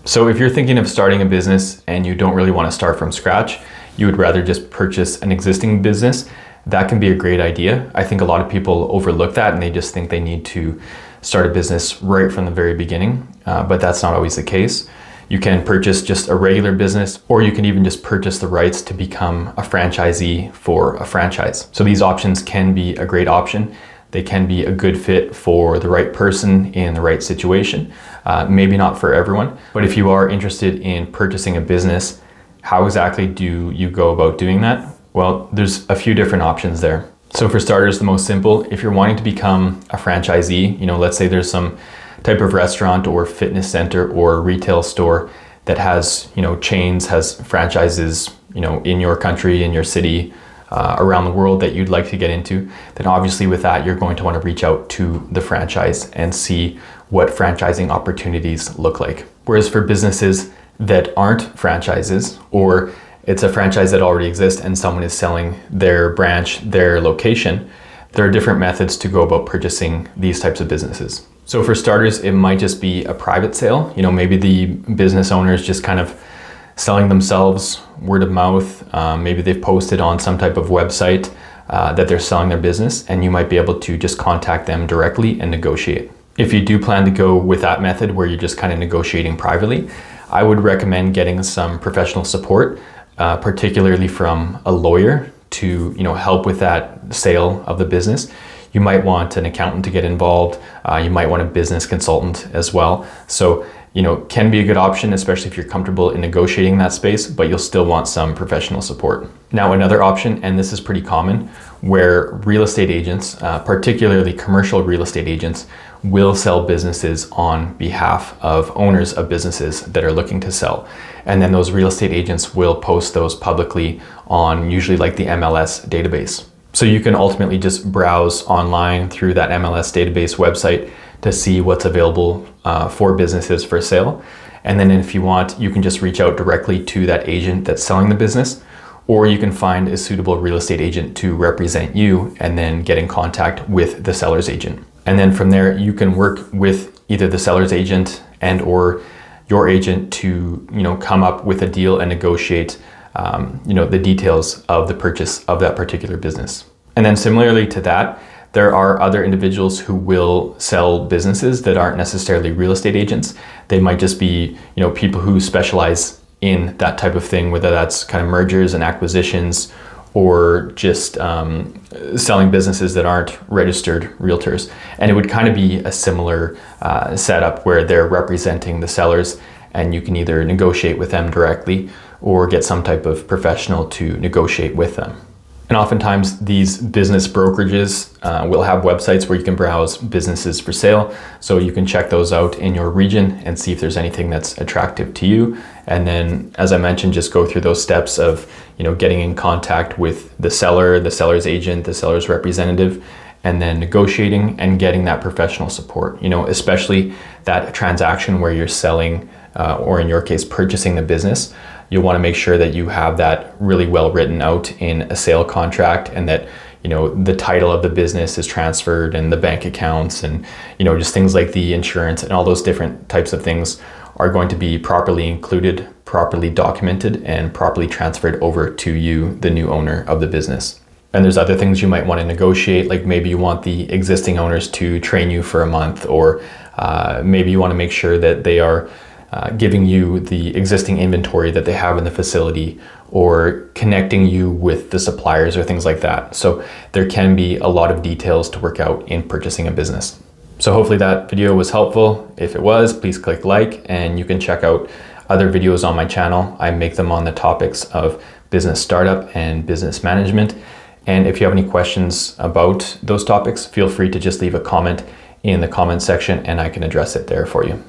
So if you're thinking of starting a business and you don't really want to start from scratch, you would rather just purchase an existing business, that can be a great idea. I think a lot of people overlook that and they just think they need to start a business right from the very beginning, but that's not always the case. You can purchase just a regular business, or you can even just purchase the rights to become a franchisee for a franchise. So these options can be a great option. They can be a good fit for the right person in the right situation. Maybe not for everyone, but if you are interested in purchasing a business, how exactly do you go about doing that? Well, there's a few different options there. So for starters, the most simple, if you're wanting to become a franchisee, let's say there's some type of restaurant or fitness center or retail store that has, chains, has franchises, in your country, in your city, around the world that you'd like to get into, then obviously with that, you're going to want to reach out to the franchise and see what franchising opportunities look like. Whereas for businesses that aren't franchises, or it's a franchise that already exists and someone is selling their branch, their location, there are different methods to go about purchasing these types of businesses. So for starters, it might just be a private sale. Maybe the business owner is just kind of selling themselves word of mouth. Maybe they've posted on some type of website that they're selling their business, and you might be able to just contact them directly and negotiate. If you do plan to go with that method where you're just kind of negotiating privately, I would recommend getting some professional support, particularly from a lawyer to help with that sale of the business. You might want an accountant to get involved. You might want a business consultant as well. So can be a good option, especially if you're comfortable in negotiating that space, but you'll still want some professional support. Now, another option, and this is pretty common, where real estate agents, particularly commercial real estate agents, will sell businesses on behalf of owners of businesses that are looking to sell. And then those real estate agents will post those publicly on usually like the MLS database. So you can ultimately just browse online through that MLS database website to see what's available for businesses for sale. And then if you want, you can just reach out directly to that agent that's selling the business, or you can find a suitable real estate agent to represent you and then get in contact with the seller's agent. And then from there, you can work with either the seller's agent and or your agent to come up with a deal and negotiate the details of the purchase of that particular business. And then similarly to that, there are other individuals who will sell businesses that aren't necessarily real estate agents. They might just be, people who specialize in that type of thing, whether that's kind of mergers and acquisitions or just selling businesses that aren't registered realtors. And it would kind of be a similar setup where they're representing the sellers, and you can either negotiate with them directly or get some type of professional to negotiate with them. And oftentimes these business brokerages will have websites where you can browse businesses for sale. So you can check those out in your region and see if there's anything that's attractive to you. And then, as I mentioned, just go through those steps of, getting in contact with the seller, the seller's agent, the seller's representative, and then negotiating and getting that professional support, especially that transaction where you're selling, or in your case, purchasing the business. You'll want to make sure that you have that really well written out in a sale contract, and that the title of the business is transferred, and the bank accounts, and just things like the insurance and all those different types of things are going to be properly included, properly documented, and properly transferred over to you, the new owner of the business. And there's other things you might want to negotiate, like maybe you want the existing owners to train you for a month, or maybe you want to make sure that they are giving you the existing inventory that they have in the facility, or connecting you with the suppliers or things like that. So there can be a lot of details to work out in purchasing a business. So hopefully that video was helpful. If it was, please click like, and you can check out other videos on my channel. I make them on the topics of business startup and business management. And if you have any questions about those topics, feel free to just leave a comment in the comment section and I can address it there for you.